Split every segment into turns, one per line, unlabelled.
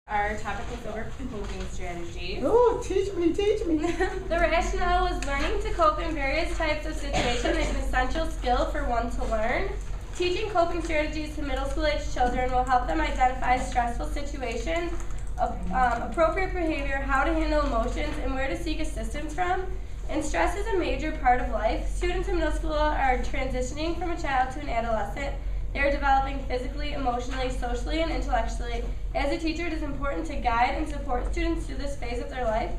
Our topic was over coping strategies.
Oh, teach me, teach me.
The rationale was learning to cope in various types of situations is an essential skill for one to learn. Teaching coping strategies to middle school age children will help them identify stressful situations, appropriate behavior, how to handle emotions, and where to seek assistance from. And stress is a major part of life. Students in middle school are transitioning from a child to an adolescent. They are developing physically, emotionally, socially, and intellectually. As a teacher, it is important to guide and support students through this phase of their life.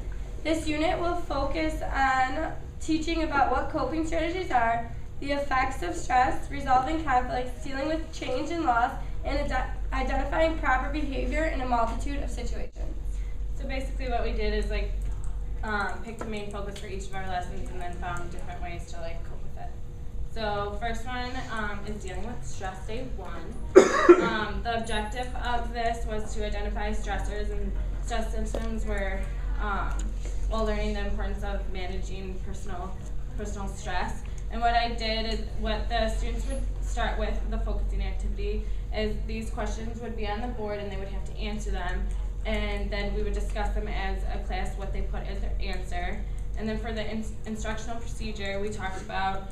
This unit will focus on teaching about what coping strategies are, the effects of stress, resolving conflicts, dealing with change and loss, and identifying proper behavior in a multitude of situations.
So basically what we did is picked a main focus for each of our lessons and then found different ways to cope with it. So first one is dealing with stress day 1. The objective of this was to identify stressors and stress symptoms were while learning the importance of managing personal stress. And what I did is what the students would start with, the focusing activity, is these questions would be on the board and they would have to answer them. And then we would discuss them as a class, what they put as their answer. And then for the instructional procedure, we talked about,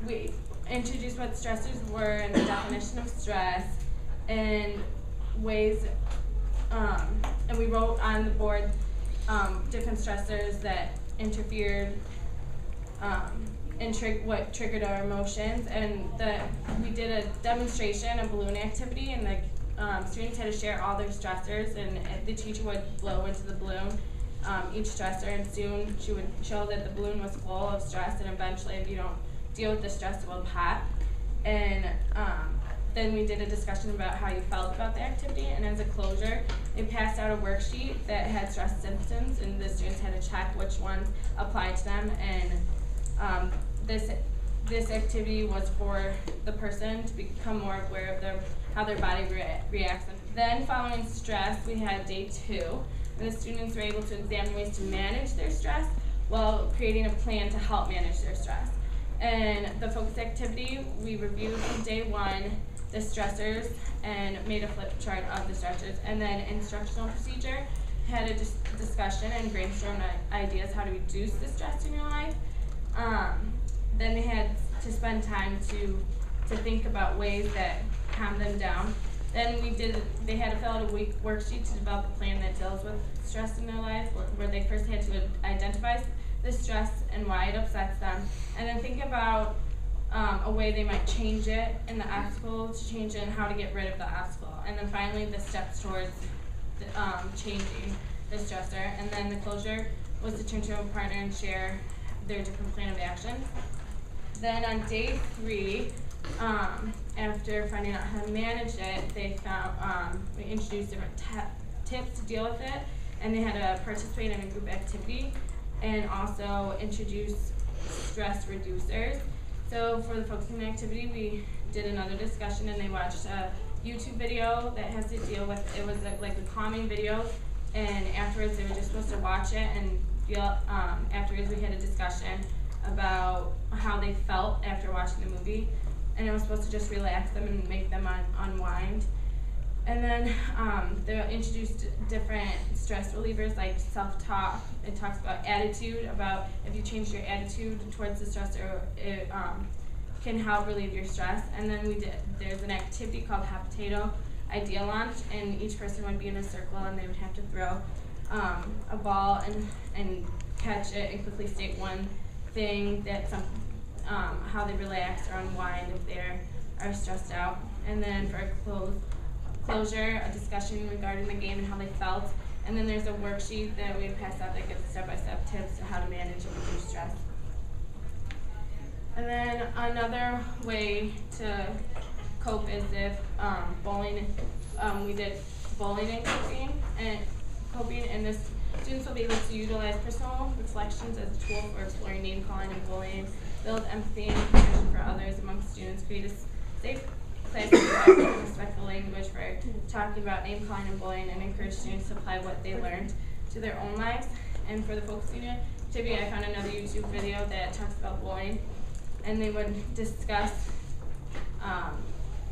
we introduced what stressors were and the definition of stress and ways, and we wrote on the board different stressors that interfered and what triggered our emotions. And we did a demonstration, a balloon activity, and the students had to share all their stressors, and the teacher would blow into the balloon each stressor, and soon she would show that the balloon was full of stress, and eventually if you don't deal with the stress, it will pop. And then we did a discussion about how you felt about the activity, and as a closure, they passed out a worksheet that had stress symptoms, and the students had to check which ones applied to them. And this activity was for the person to become more aware of how their body reacts. Then following stress, we had day 2, and the students were able to examine ways to manage their stress while creating a plan to help manage their stress. And the focus activity, we reviewed from day 1 the stressors and made a flip chart of the stressors. And then instructional procedure had a discussion and brainstormed ideas how to reduce the stress in your life. Then they had to spend time to think about ways that calm them down. Then they had to fill out a worksheet to develop a plan that deals with stress in their life, where they first had to identify the stress and why it upsets them, and then think about a way they might change it and the obstacle to change it and how to get rid of the obstacle. And then finally the steps towards changing the stressor. And then the closure was to turn to a partner and share their different plan of action. Then on day 3, after finding out how to manage it, they found we introduced different tips to deal with it, and they had to participate in a group activity and also introduce stress reducers. So for the focusing activity, we did another discussion, and they watched a YouTube video that has to deal with, it was like a calming video, and afterwards they were just supposed to watch it and feel, afterwards we had a discussion about how they felt after watching the movie, and it was supposed to just relax them and make them unwind. And then they introduced different stress relievers like self-talk. It talks about attitude, about if you change your attitude towards the stressor, it can help relieve your stress. And then there's an activity called Hot Potato Idea Launch, and each person would be in a circle and they would have to throw a ball and catch it and quickly state one thing that how they relax or unwind if they are stressed out. And then for a closure, a discussion regarding the game and how they felt. And then there's a worksheet that we pass out that gives step-by-step tips to how to manage and reduce stress. And then another way to cope is if bowling. We did bowling and coping, and the students will be able to utilize personal reflections as a tool for exploring name calling and bullying, build empathy and compassion for others amongst students, create a safe place and respectful language for talking about name calling and bullying, and encourage students to apply what they learned to their own lives. And for the focusing activity, I found another YouTube video that talks about bullying, and they would discuss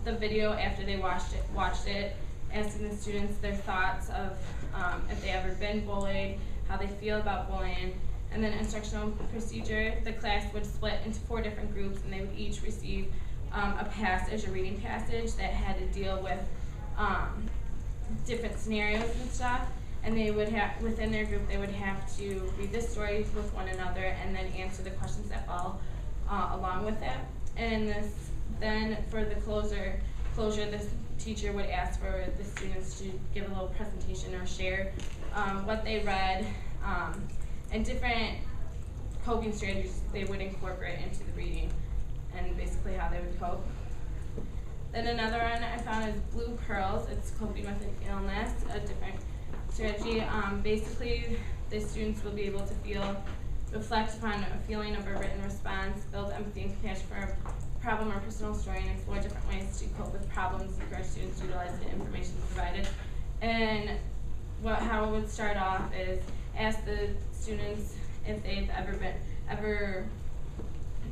the video after they watched it asking the students their thoughts of if they ever been bullied, how they feel about bullying. And then instructional procedure, the class would split into 4 different groups, and they would each receive a passage, a reading passage that had to deal with different scenarios and stuff. And they would have, within their group, they would have to read the stories with one another and then answer the questions that fall along with that. And then for the closure, this teacher would ask for the students to give a little presentation or share what they read and different coping strategies they would incorporate into the reading and basically how they would cope. Then another one I found is Blue Pearls. It's coping with an illness, a different strategy. Basically, the students will be able to reflect upon a feeling of a written response, build empathy and compassion for a problem or personal story, and explore different ways to cope with problems. Encourage students to utilize the information provided. And how it would start off is ask the students if they've ever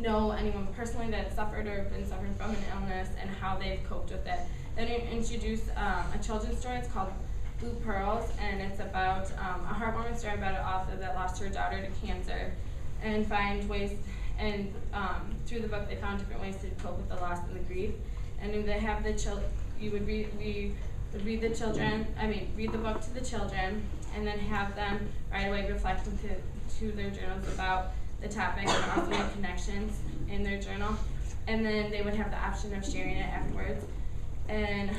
know anyone personally that suffered or been suffering from an illness and how they've coped with it. Then introduce a children's story. It's called Blue Pearls, and it's about a heartwarming story about an author that lost her daughter to cancer and find ways, and through the book they found different ways to cope with the loss and the grief. And then they have we would read the book to the children and then have them right away reflect into their journals about the topic and also make connections in their journal. And then they would have the option of sharing it afterwards. And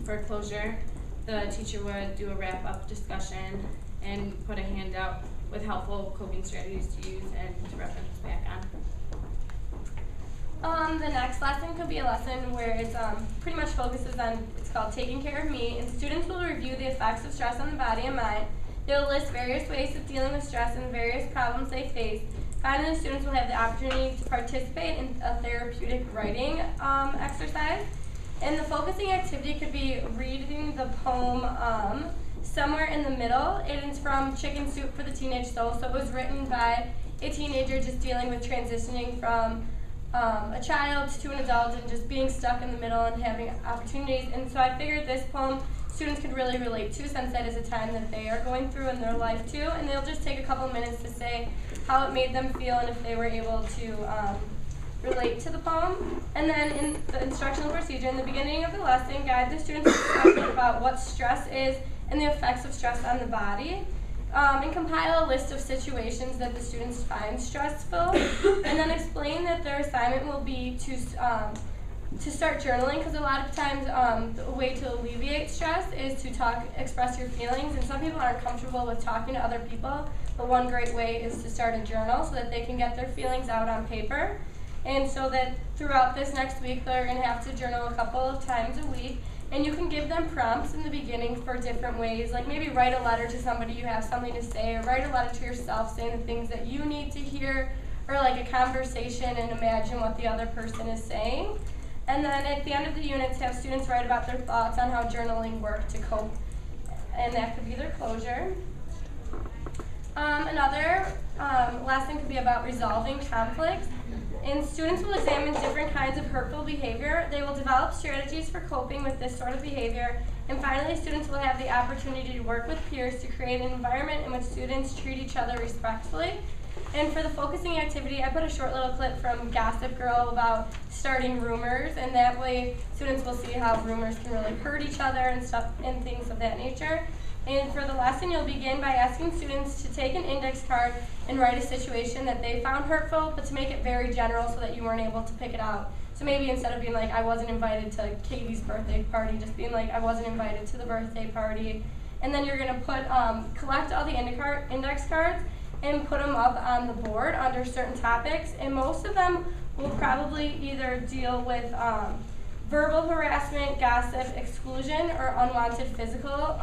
for closure, the teacher would do a wrap-up discussion and put a handout with helpful coping strategies to use and to reference back on.
The next lesson could be a lesson where it's pretty much focuses on, it's called Taking Care of Me, and students will review the effects of stress on the body and mind. They'll list various ways of dealing with stress and the various problems they face. Finally, the students will have the opportunity to participate in a therapeutic writing exercise. And the focusing activity could be reading the poem Somewhere in the Middle. It is from Chicken Soup for the Teenage Soul. So it was written by a teenager just dealing with transitioning from a child to an adult and just being stuck in the middle and having opportunities. And so I figured this poem students could really relate to, since that is a time that they are going through in their life too. And they'll just take a couple minutes to say how it made them feel and if they were able to relate to the poem. And then in the instructional procedure, in the beginning of the lesson, guide the students to discussion about what stress is and the effects of stress on the body. And compile a list of situations that the students find stressful, and then explain that their assignment will be to start journaling, because a lot of times a way to alleviate stress is to express your feelings, and some people aren't comfortable with talking to other people, but one great way is to start a journal so that they can get their feelings out on paper. And so that throughout this next week, they're going to have to journal a couple of times a week. And you can give them prompts in the beginning for different ways, like maybe write a letter to somebody you have something to say, or write a letter to yourself saying the things that you need to hear, or like a conversation and imagine what the other person is saying. And then at the end of the units, have students write about their thoughts on how journaling worked to cope, and that could be their closure. Another lesson could be about resolving conflicts. And students will examine different kinds of hurtful behavior. They will develop strategies for coping with this sort of behavior. And finally, students will have the opportunity to work with peers to create an environment in which students treat each other respectfully. And for the focusing activity, I put a short little clip from Gossip Girl about starting rumors, and that way students will see how rumors can really hurt each other and stuff and things of that nature. And for the lesson, you'll begin by asking students to take an index card and write a situation that they found hurtful, but to make it very general so that you weren't able to pick it out. So maybe instead of being like, I wasn't invited to Katie's birthday party, just being like, I wasn't invited to the birthday party. And then you're gonna collect all the index cards and put them up on the board under certain topics. And most of them will probably either deal with verbal harassment, gossip, exclusion, or unwanted physical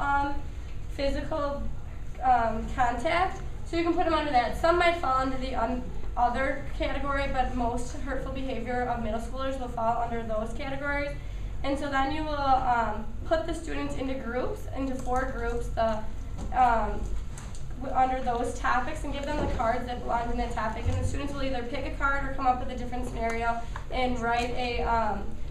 contact. So you can put them under that. Some might fall under the other category, but most hurtful behavior of middle schoolers will fall under those categories. And so then you will put the students into groups, into 4 groups, under those topics, and give them the cards that belong in that topic. And the students will either pick a card or come up with a different scenario and write a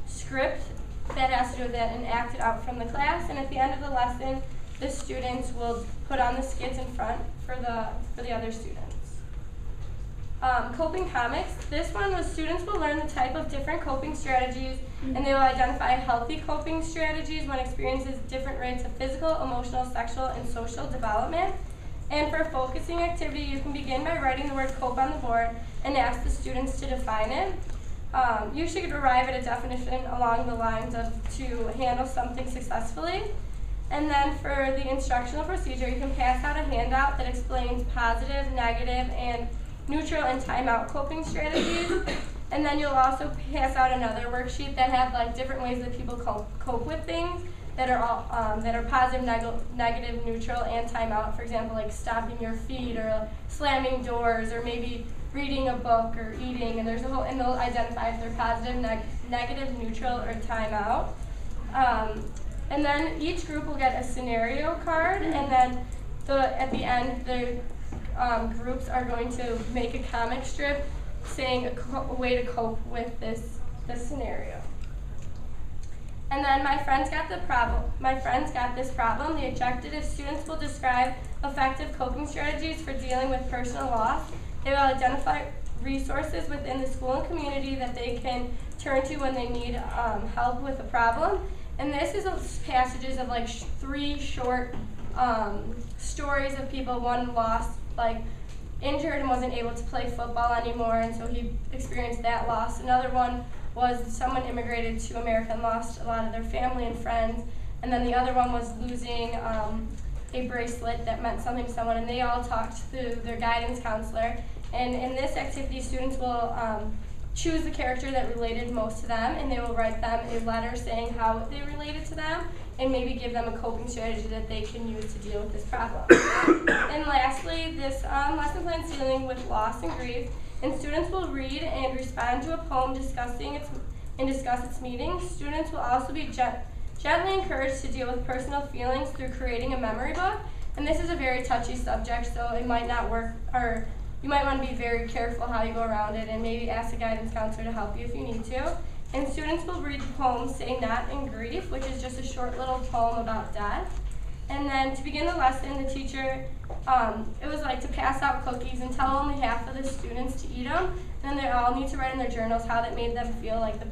script that has to do with that and act it out from the class. And at the end of the lesson, the students will put on the skits in front for the other students. Coping comics. This one was students will learn the type of different coping strategies, and they will identify healthy coping strategies when experiences different rates of physical, emotional, sexual, and social development. And for a focusing activity, you can begin by writing the word cope on the board and ask the students to define it. You should arrive at a definition along the lines of to handle something successfully. And then for the instructional procedure, you can pass out a handout that explains positive, negative, and neutral and timeout coping strategies. And then you'll also pass out another worksheet that have like different ways that people cope with things that are all that are positive, negative, neutral, and timeout. For example, like stomping your feet or slamming doors or maybe reading a book or eating. And there's a whole, and they'll identify if they're positive, negative, neutral, or timeout. And then each group will get a scenario card, and then at the end, the groups are going to make a comic strip saying a way to cope with this scenario. And then my friends got this problem. The objective is students will describe effective coping strategies for dealing with personal loss. They will identify resources within the school and community that they can turn to when they need help with a problem. And this is passages of like 3 short stories of people. One lost, like injured and wasn't able to play football anymore, and so he experienced that loss. Another one was someone immigrated to America and lost a lot of their family and friends. And then the other one was losing a bracelet that meant something to someone, and they all talked to their guidance counselor. And in this activity, students will choose the character that related most to them, and they will write them a letter saying how they related to them, and maybe give them a coping strategy that they can use to deal with this problem. And lastly, this lesson plan is dealing with loss and grief, and students will read and respond to a poem discuss its meaning. Students will also be gently encouraged to deal with personal feelings through creating a memory book. And this is a very touchy subject, so it might not work, or you might want to be very careful how you go around it, and maybe ask a guidance counselor to help you if you need to. And students will read the poem Say Not in Grief, which is just a short little poem about death. And then to begin the lesson, the teacher, it was like to pass out cookies and tell only half of the students to eat them. And then they all need to write in their journals how that made them feel, like the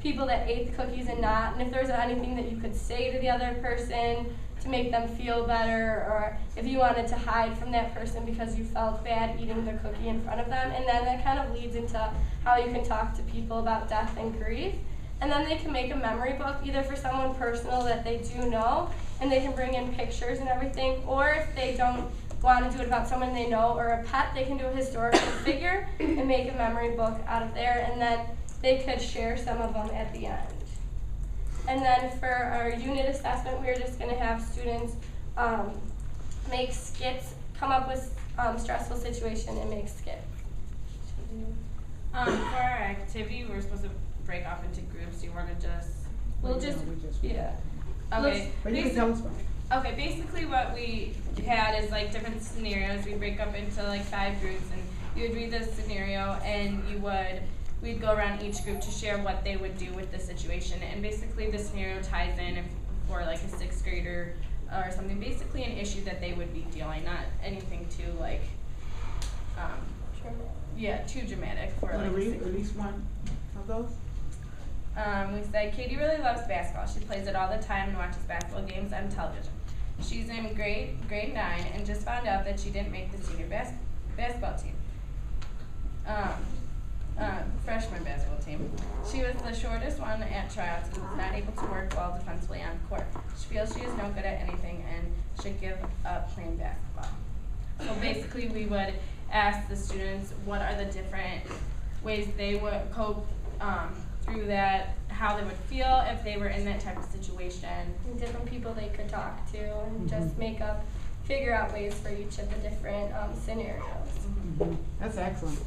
people that ate the cookies and not. And if there was anything that you could say to the other person to make them feel better, or if you wanted to hide from that person because you felt bad eating the cookie in front of them. And then that kind of leads into how you can talk to people about death and grief. And then they can make a memory book, either for someone personal that they do know, and they can bring in pictures and everything, or if they don't want to do it about someone they know or a pet, they can do a historical figure and make a memory book out of there, and then they could share some of them at the end. And then for our unit assessment, we're just going to have students make skits, come up with stressful situation and make skits.
For our activity, we're supposed to break off into groups. Do you want to just?
Yeah.
Okay.
But you can tell us about it.
Okay, basically what we had is like different scenarios. We break up into like 5 groups, and you would read the scenario, and we'd go around each group to share what they would do with the situation. And basically the scenario ties in for like a 6th grader or something, basically an issue that they would be dealing, not anything too like, too dramatic for like
at least one of those?
We said, Katie really loves basketball. She plays it all the time and watches basketball games on television. She's in grade 9 and just found out that she didn't make the senior basketball team. Freshman basketball team. She was the shortest one at tryouts and was not able to work well defensively on the court. She feels she is no good at anything and should give up playing basketball. So basically we would ask the students what are the different ways they would cope through that, how they would feel if they were in that type of situation.
And different people they could talk to, and just figure out ways for each of the different scenarios.
That's excellent.